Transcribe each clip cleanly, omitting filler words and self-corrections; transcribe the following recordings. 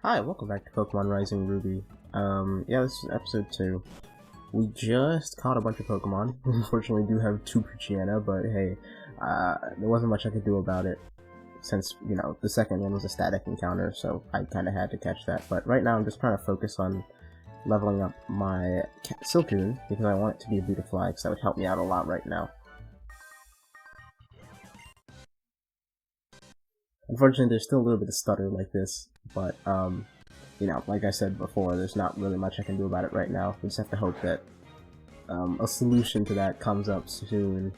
Hi, welcome back to Pokemon Rising Ruby. Yeah, this is episode 2. We just caught a bunch of Pokemon. Unfortunately, we do have 2 Drayano, but hey, there wasn't much I could do about it, since, you know, the second one was a static encounter, so I kinda had to catch that. But right now I'm just trying to focus on leveling up my Silcoon, because I want it to be a Beautifly, because that would help me out a lot right now. Unfortunately, there's still a little bit of stutter like this, but, you know, like I said before, there's not really much I can do about it right now. We just have to hope that a solution to that comes up soon.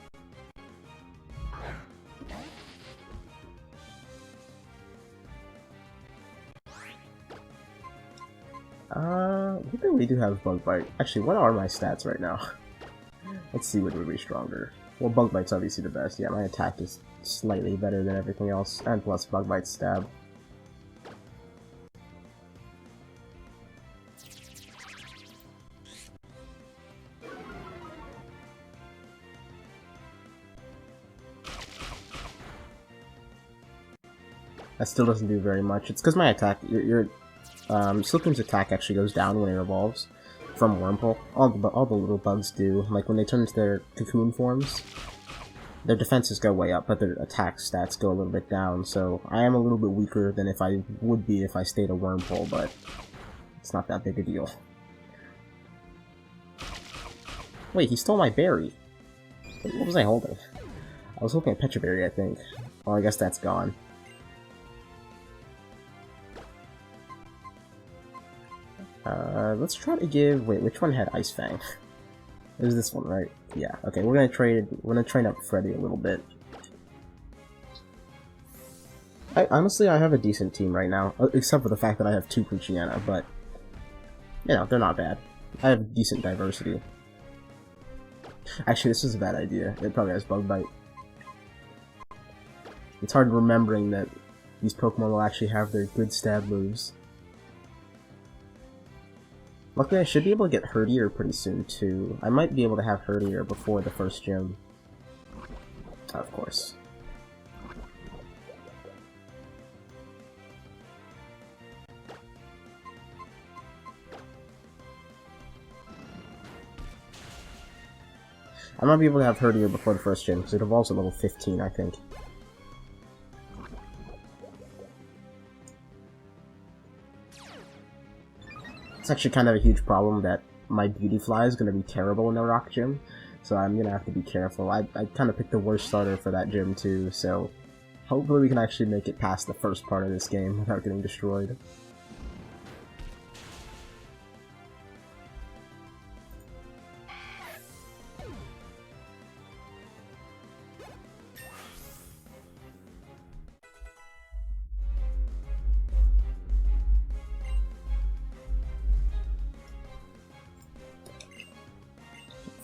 I think we do have Bug Bite. Actually, what are my stats right now? Let's see what would be stronger. Well, Bug Bite's obviously the best. Yeah, my attack is slightly better than everything else, and plus Bug Bite Stab. That still doesn't do very much. It's because my attack, Silcoon's attack actually goes down when it evolves from Wormhole. All the little bugs do. Like when they turn into their cocoon forms, their defenses go way up, but their attack stats go a little bit down. So I am a little bit weaker than if I would be if I stayed a Wormhole, but it's not that big a deal. Wait, he stole my berry. What was I holding? I was holding a Petra Berry, I think. Well, I guess that's gone. Let's try to give... Wait, which one had Ice Fang? It was this one, right? Yeah, okay, we're gonna train up Freddy a little bit. Honestly, I have a decent team right now, except for the fact that I have 2 Drayano, but, you know, they're not bad. I have decent diversity. Actually, this is a bad idea. It probably has Bug Bite. It's hard remembering that these Pokemon will actually have their good stab moves. Luckily, I should be able to get Herdier pretty soon, too. I might be able to have Herdier before the first gym. Of course. I might be able to have Herdier before the first gym, because it evolves at level 15, I think. It's actually kind of a huge problem that my Beautifly is going to be terrible in the Rock Gym, so I'm going to have to be careful. I kind of picked the worst starter for that gym too, so hopefully we can actually make it past the first part of this game without getting destroyed.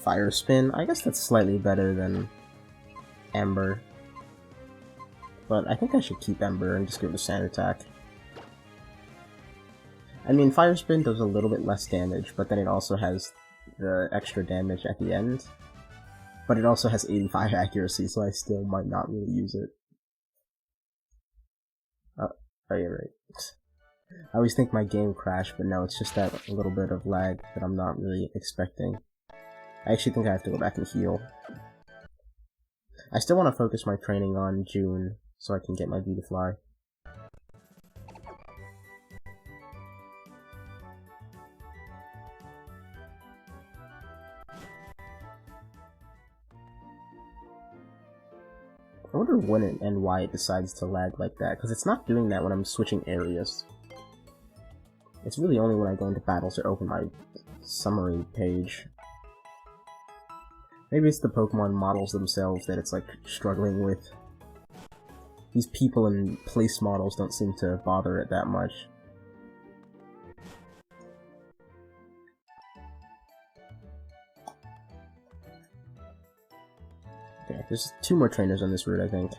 Fire Spin, I guess that's slightly better than Ember. But I think I should keep Ember and just give it a Sand Attack. I mean, Fire Spin does a little bit less damage, but then it also has the extra damage at the end. But it also has 85 accuracy, so I still might not really use it. Oh, you're right. I always think my game crashed, but no, it's just that little bit of lag that I'm not really expecting. I actually think I have to go back and heal. I still want to focus my training on June, so I can get my Beautifly. I wonder when and why it decides to lag like that, because it's not doing that when I'm switching areas. It's really only when I go into battles or open my summary page. Maybe it's the Pokemon models themselves that it's, like, struggling with. These people and place models don't seem to bother it that much. Okay, there's 2 more trainers on this route, I think.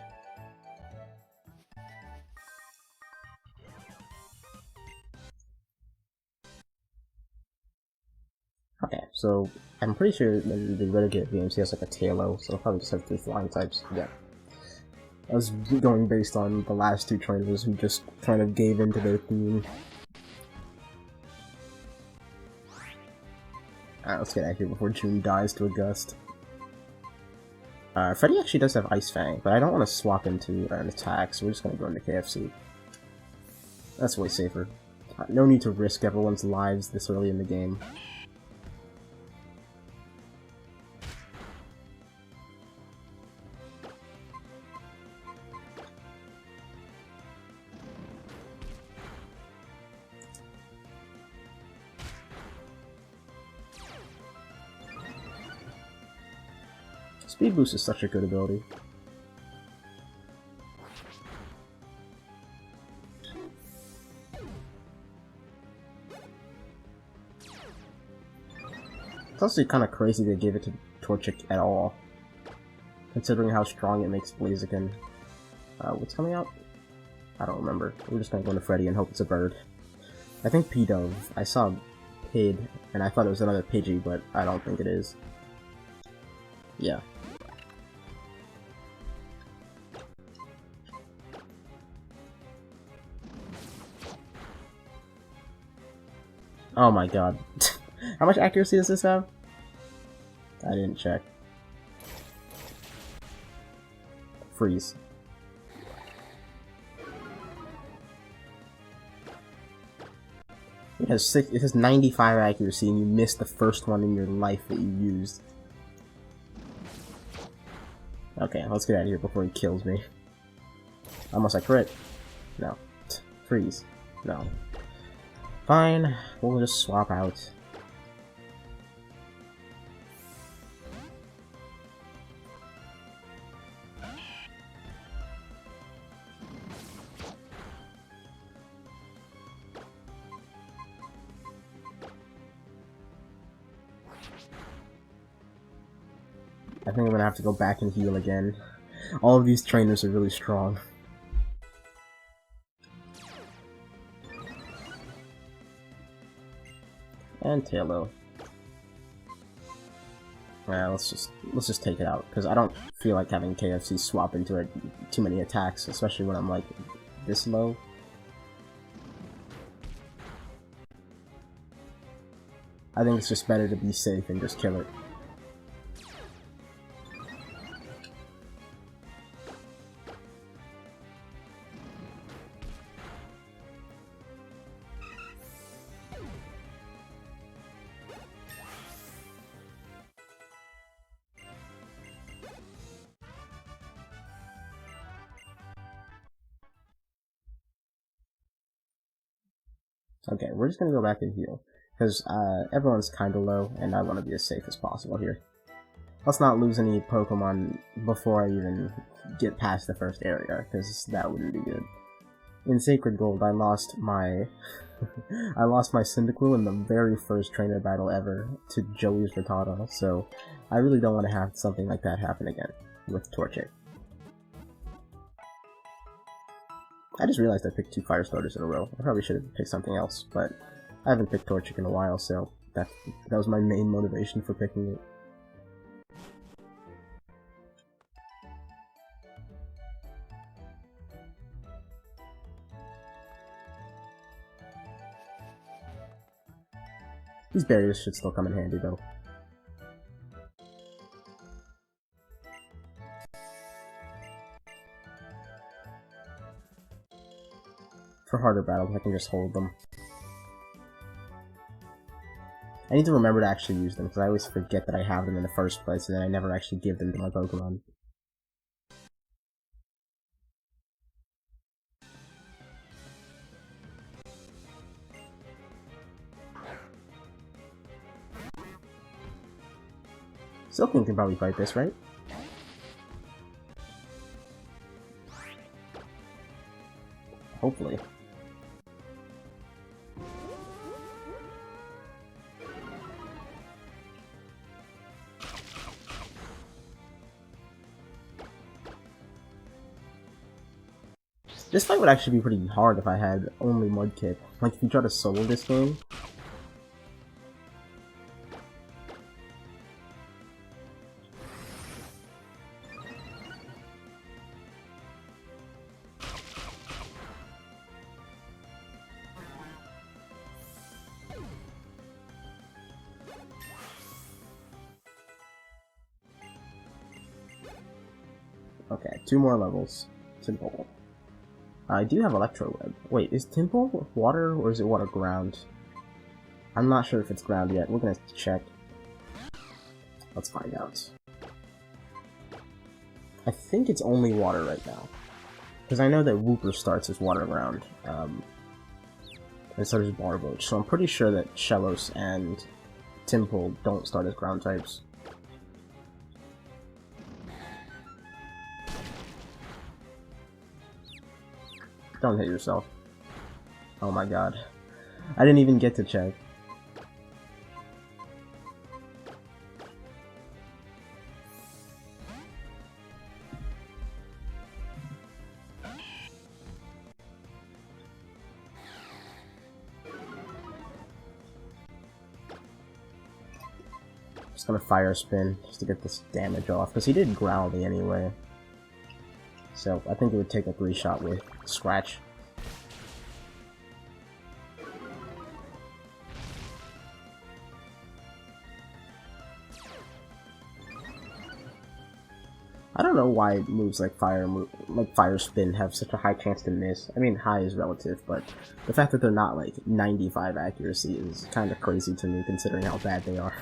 Okay, so I'm pretty sure the Renegade VMC has like a Tailo, so I'll probably just have 3 flying types. Yeah. I was going based on the last 2 trainers who just kind of gave into their theme. Alright, let's get out of here before June dies to a gust. Freddy actually does have Ice Fang, but I don't want to swap into an attack, so we're just going to go into KFC. That's way safer. No need to risk everyone's lives this early in the game. Speed Boost is such a good ability. It's also kind of crazy they gave it to Torchic at all, considering how strong it makes Blaziken. What's coming out? I don't remember. We're just gonna go into Freddy and hope it's a bird. I think P-Dove. I saw Pid, and I thought it was another Pidgey, but I don't think it is. Yeah. Oh my god. How much accuracy does this have? I didn't check. Freeze. It has 95 accuracy and you missed the first one in your life that you used. Okay, let's get out of here before he kills me. Almost I crit. No. Freeze. No. Fine, we'll just swap out. I think I'm gonna have to go back and heal again. All of these trainers are really strong. And Tailo. Yeah, let's just take it out, because I don't feel like having KFC swap into it too many attacks, especially when I'm like this low. I think it's just better to be safe and just kill it. Okay, we're just gonna go back and heal, because everyone's kinda low, and I want to be as safe as possible here. Let's not lose any Pokemon before I even get past the first area, because that wouldn't be good. In Sacred Gold, I lost my I lost my Cyndaquil in the very first trainer battle ever to Joey's Rattata, so I really don't want to have something like that happen again with Torchic. I just realized I picked 2 fire starters in a row. I probably should have picked something else, but I haven't picked Torchic in a while, so that was my main motivation for picking it. These barriers should still come in handy, though. For harder battles, I can just hold them. I need to remember to actually use them, because I always forget that I have them in the first place, and then I never actually give them to my Pokemon. Silken can probably fight this, right? Hopefully. This fight would actually be pretty hard if I had only Mudkip. Like, if you try to solo this game... Okay, 2 more levels. Temple. I do have Electro Web. Wait, is Temple water or is it water ground? I'm not sure if it's ground yet. We're gonna check. Let's find out. I think it's only water right now. Because I know that Wooper starts as water ground. And so does Barboach. So I'm pretty sure that Shellos and Temple don't start as ground types. Don't hit yourself. Oh my god. I didn't even get to check. Just gonna fire spin just to get this damage off, because he did growl me anyway. So I think it would take a 3-shot with Scratch. I don't know why moves like Fire Spin have such a high chance to miss. I mean, high is relative, but the fact that they're not like 95 accuracy is kind of crazy to me, considering how bad they are.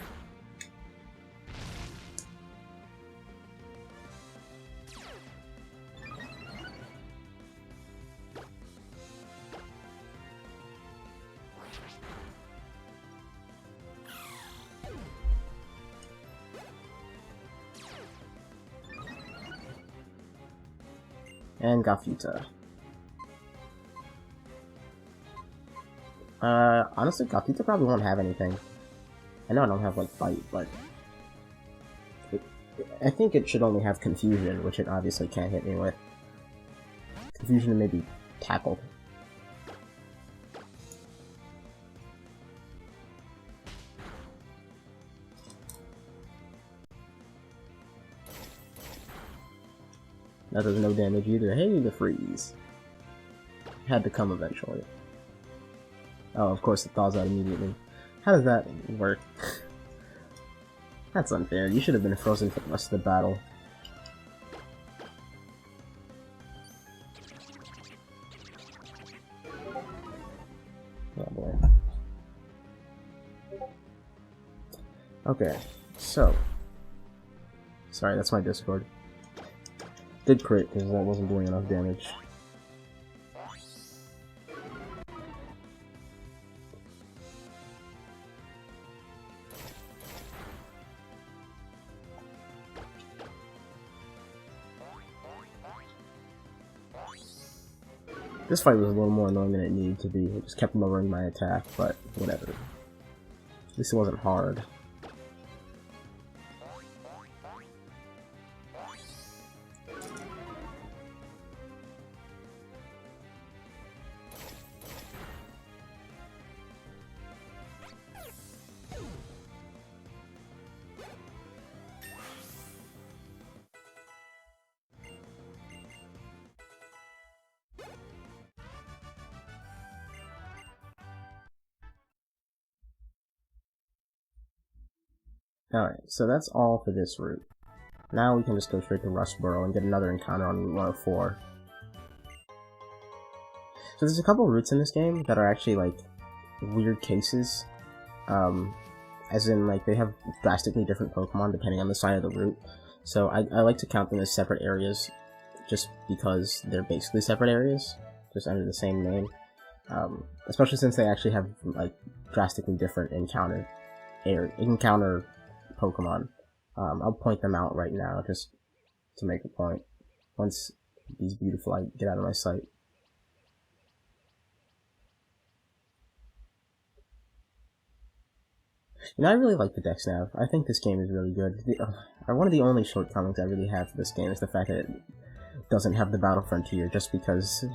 And Gafuta. Honestly, Gafuta probably won't have anything. I know I don't have, like, Fight, but... I think it should only have Confusion, which it obviously can't hit me with. Confusion and maybe Tackle. That does no damage either. Hey, the freeze. Had to come eventually. Oh, of course it thaws out immediately. How does that work? That's unfair. You should have been frozen for the rest of the battle. Oh boy. Okay, so... Sorry, that's my Discord. Did crit, because that wasn't doing enough damage. This fight was a little more annoying than it needed to be. It just kept lowering my attack, but whatever. At least it wasn't hard. Alright, so that's all for this route. Now we can just go straight to Rustboro and get another encounter on Route 104. So there's a couple routes in this game that are actually, like, weird cases. As in, like, they have drastically different Pokemon depending on the side of the route. So I like to count them as separate areas, just because they're basically separate areas, just under the same name. Especially since they actually have, like, drastically different encounter Pokemon. I'll point them out right now, just to make a point, once these beautiful get out of my sight. You know, I really like the Dex Nav. I think this game is really good. One of the only shortcomings I really have for this game is the fact that it doesn't have the Battle Frontier, just because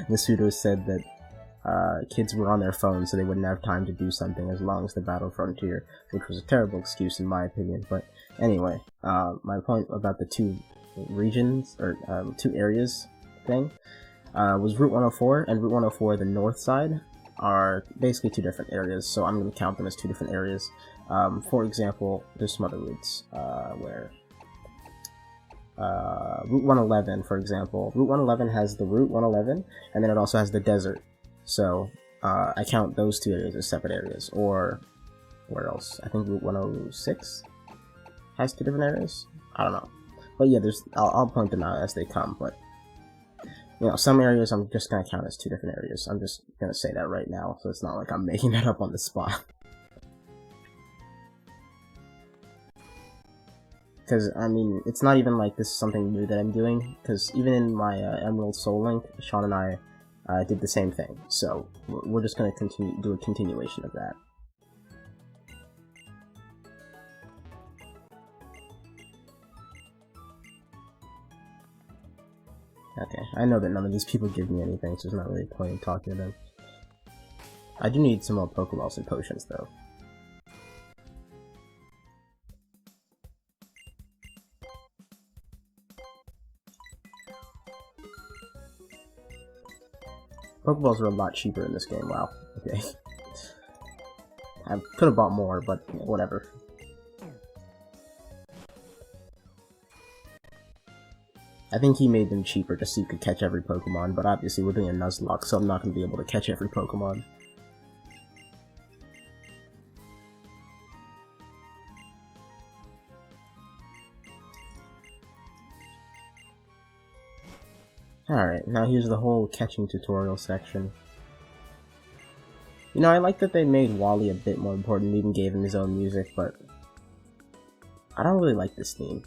Masudo said that kids were on their phones so they wouldn't have time to do something as long as the Battle Frontier, which was a terrible excuse in my opinion. But anyway, my point about the two regions, or 2 areas thing, was Route 104 and Route 104, the north side, are basically 2 different areas, so I'm going to count them as 2 different areas. For example, there's some other routes where Route 111, for example. Route 111 has the Route 111, and then it also has the desert. So I count those two areas as separate areas. Or where else? I think Route 106 has two different areas. I don't know, but yeah, I'll point them out as they come. But you know, some areas I'm just gonna count as two different areas. I'm just gonna say that right now, so it's not like I'm making that up on the spot. Because, I mean, it's not even like this is something new that I'm doing, because even in my Emerald Soul Link, Sean and I did the same thing, so we're just going to do a continuation of that. Okay, I know that none of these people give me anything, so there's not really a point in talking to them. I do need some more Pokeballs and potions, though. Pokeballs are a lot cheaper in this game, wow. Okay. I could have bought more, but whatever. I think he made them cheaper just so you could catch every Pokemon, but obviously we're doing a Nuzlocke, so I'm not going to be able to catch every Pokemon. Alright, now here's the whole catching tutorial section. You know, I like that they made Wally a bit more important and even gave him his own music, but I don't really like this theme.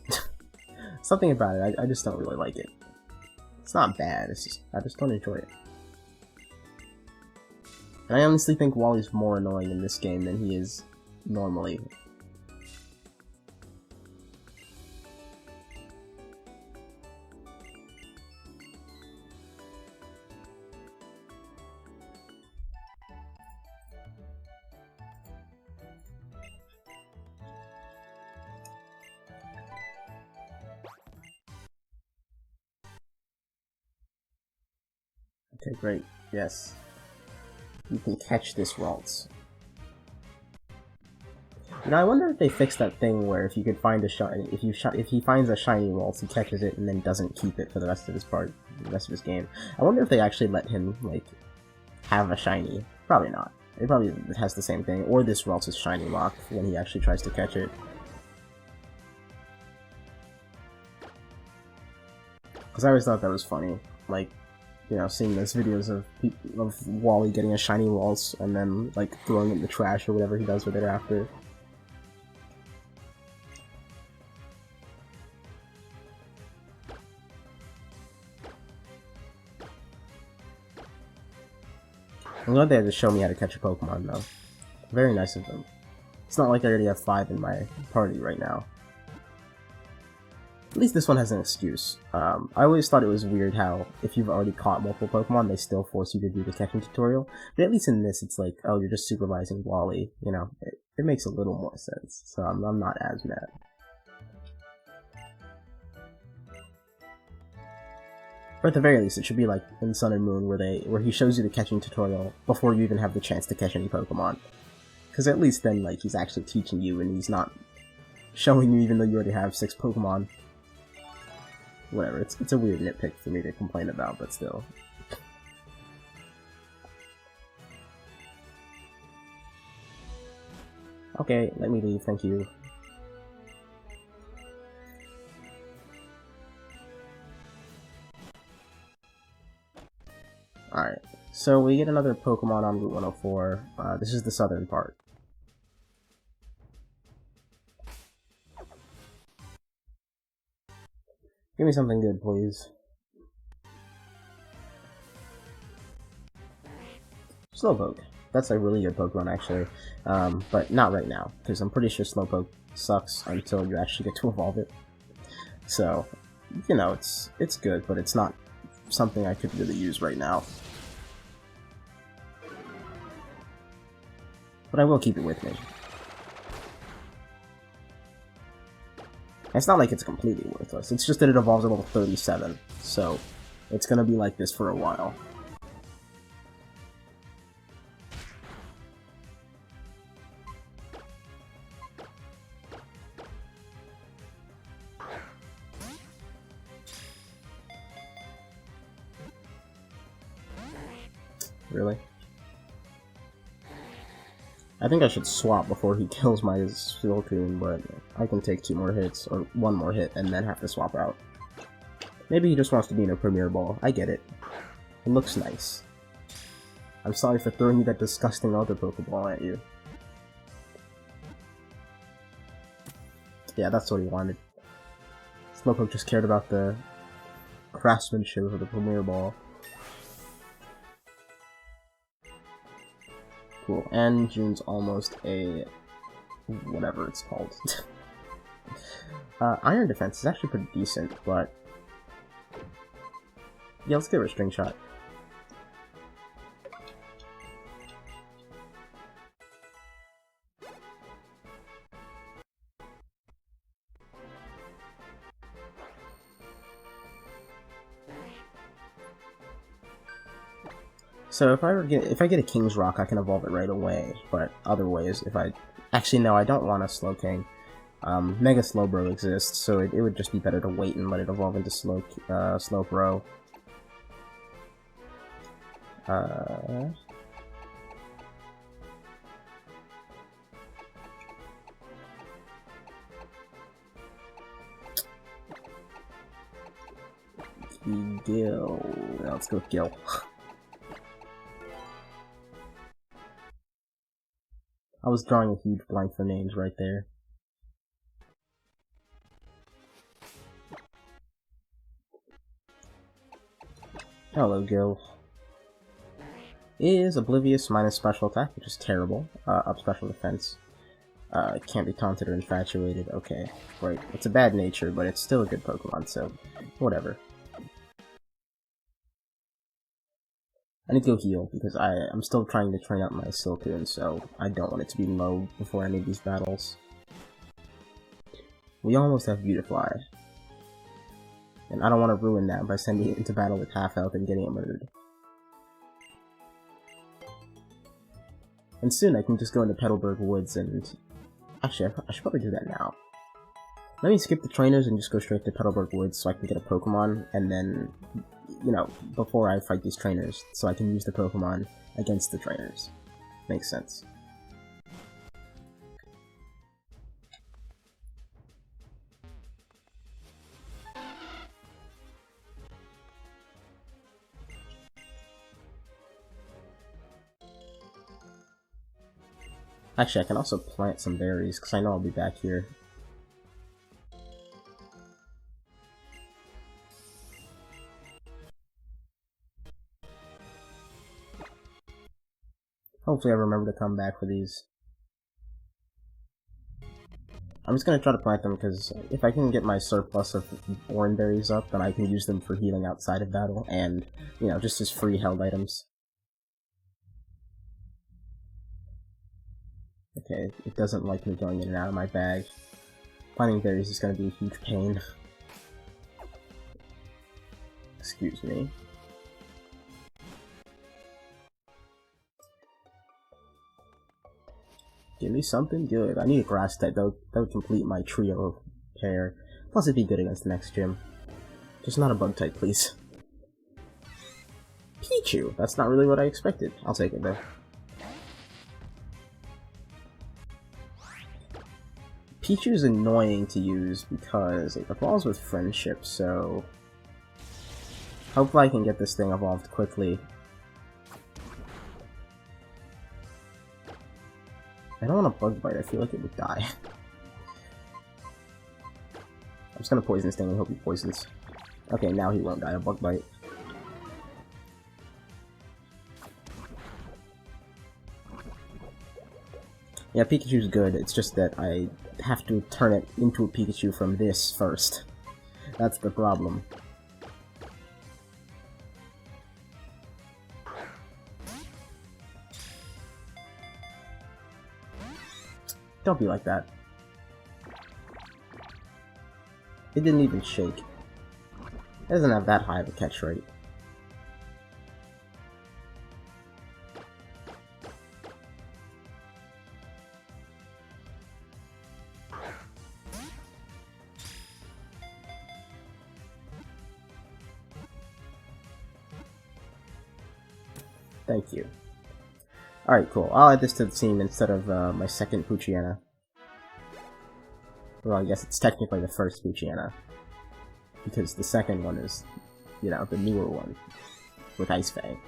Something about it, I just don't really like it. It's not bad, it's just, I just don't enjoy it. And I honestly think Wally's more annoying in this game than he is normally. Okay, great. Yes. You can catch this Ralts. You know, I wonder if they fixed that thing where if you could find a shiny, if he finds a shiny Ralts, he catches it and then doesn't keep it for the rest of his game. I wonder if they actually let him like have a shiny. Probably not. It probably has the same thing, or this Ralts is shiny locked when he actually tries to catch it. Because I always thought that was funny, like, you know, seeing those videos of Wally getting a shiny Ralts and then like throwing it in the trash or whatever he does with it after. I'm glad they had to show me how to catch a Pokemon, though. Very nice of them. It's not like I already have 5 in my party right now. At least this one has an excuse. I always thought it was weird how, if you've already caught multiple Pokemon, they still force you to do the catching tutorial. But at least in this, it's like, oh, you're just supervising Wally, you know. It makes a little more sense, so I'm not as mad. Or at the very least, it should be like in Sun and Moon, where he shows you the catching tutorial before you even have the chance to catch any Pokemon. Because at least then, like, he's actually teaching you, and he's not showing you even though you already have 6 Pokemon. Whatever, it's a weird nitpick for me to complain about, but still. Okay, let me leave, thank you. Alright, so we get another Pokemon on Route 104. This is the southern part. Give me something good, please. Slowpoke. That's a really good Pokemon, actually. But not right now, because I'm pretty sure Slowpoke sucks until you actually get to evolve it. So, you know, it's good, but it's not something I could really use right now. But I will keep it with me. It's not like it's completely worthless, it's just that it evolves at level 37, so it's gonna be like this for a while. Really? I think I should swap before he kills my Silcoon, but I can take 2 more hits, or 1 more hit, and then have to swap out. Maybe he just wants to be in a Premier Ball. I get it. It looks nice. I'm sorry for throwing you that disgusting other Pokeball at you. Yeah, that's what he wanted. Slowpoke just cared about the craftsmanship of the Premier Ball. Cool, and June's almost a... whatever it's called. Iron Defense is actually pretty decent, but... yeah, let's give her a String Shot. So if I get a King's Rock, I can evolve it right away. But other ways, if I actually no, I don't want a Slowking. Mega Slowbro exists, so it would just be better to wait and let it evolve into Slowbro. Gil. Let's go with Gil. I was drawing a huge blank for names right there. Hello, Gil. Is Oblivious minus special attack, which is terrible. Up special defense. Can't be taunted or infatuated. Okay, right. It's a bad nature, but it's still a good Pokemon, so whatever. I need to go heal, because I'm still trying to train up my Silcoon, so I don't want it to be low before any of these battles. We almost have Beautifly. And I don't want to ruin that by sending it into battle with half health and getting it murdered. And soon I can just go into Petalburg Woods and... actually, I should probably do that now. Let me skip the trainers and just go straight to Petalburg Woods so I can get a Pokemon, and then, you know, before I fight these trainers, so I can use the Pokemon against the trainers. Makes sense. Actually, I can also plant some berries, because I know I'll be back here. Hopefully I remember to come back for these. I'm just gonna try to plant them, because if I can get my surplus of orange berries up, then I can use them for healing outside of battle, and, you know, just as free held items. Okay, it doesn't like me going in and out of my bag. Planting berries is gonna be a huge pain. Excuse me. Give me something good. I need a grass type. That would complete my trio pair. Plus it'd be good against the next gym. Just not a bug type, please. Pichu! That's not really what I expected. I'll take it though. Pichu's annoying to use because it evolves with friendship, so... hopefully I can get this thing evolved quickly. I don't want a Bug Bite, I feel like it would die. I'm just gonna Poison Sting and hope he poisons. Okay, now he won't die, a Bug Bite. Yeah, Pikachu's good, it's just that I have to turn it into a Pikachu from this first. That's the problem. Don't be like that. It didn't even shake. It doesn't have that high of a catch rate. The Thank you. Alright, cool. I'll add this to the team instead of my second Poochyena. Well, I guess it's technically the first Poochyena. Because the second one is, you know, the newer one. With Ice Fang.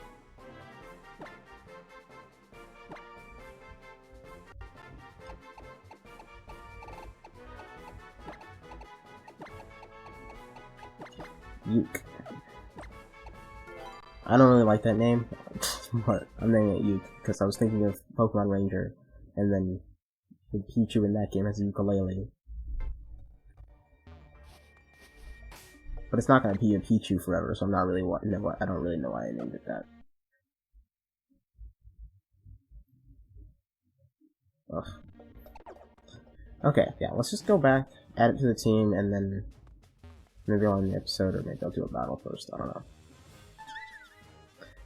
Yuke. I don't really like that name, but I'm naming it Yuke because I was thinking of Pokemon Ranger, and then the Pichu in that game has a ukulele. But it's not gonna be a Pichu forever, so I'm not really I don't really know why I named it that. Ugh. Okay, yeah, let's just go back, add it to the team, and then maybe I'll end the episode, or maybe I'll do a battle first, I don't know.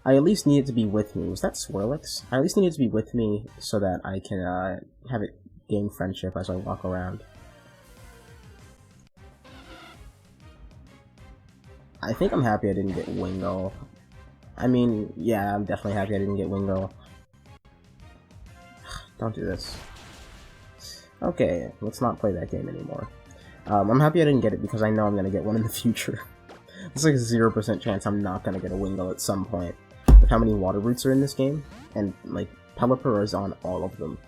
I at least need it to be with me. Was that Swirlix? I at least need it to be with me so that I can have it gain friendship as I walk around. I think I'm happy I didn't get Wingull. I mean, yeah, I'm definitely happy I didn't get Wingull. Don't do this. Okay, let's not play that game anymore. I'm happy I didn't get it because I know I'm gonna get one in the future. It's like a 0% chance I'm not gonna get a Wingull at some point. With how many water roots are in this game, and like Pelipper is on all of them.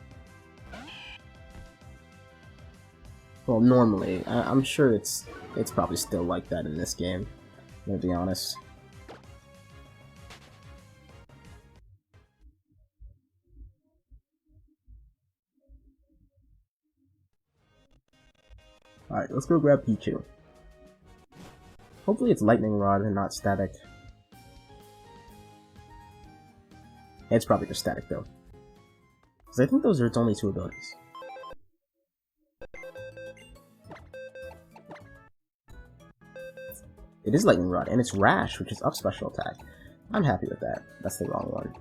Well, normally, I'm sure it's probably still like that in this game. I'm gonna be honest. Alright, let's go grab Pichu. Hopefully it's Lightning Rod and not Static. It's probably just Static, though. Because I think those are its only two abilities. It is Lightning Rod, and it's Rash, which is up special attack. I'm happy with that. That's the wrong one.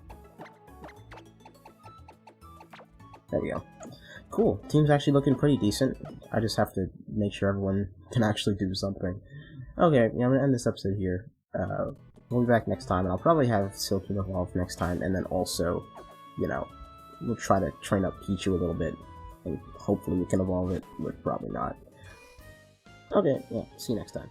There we go. Cool. Team's actually looking pretty decent. I just have to make sure everyone can actually do something. Okay, yeah, I'm gonna end this episode here. We'll be back next time, and I'll probably have Silphin evolve next time, and then also, you know, we'll try to train up Pichu a little bit, and hopefully we can evolve it, but probably not. Okay, yeah, see you next time.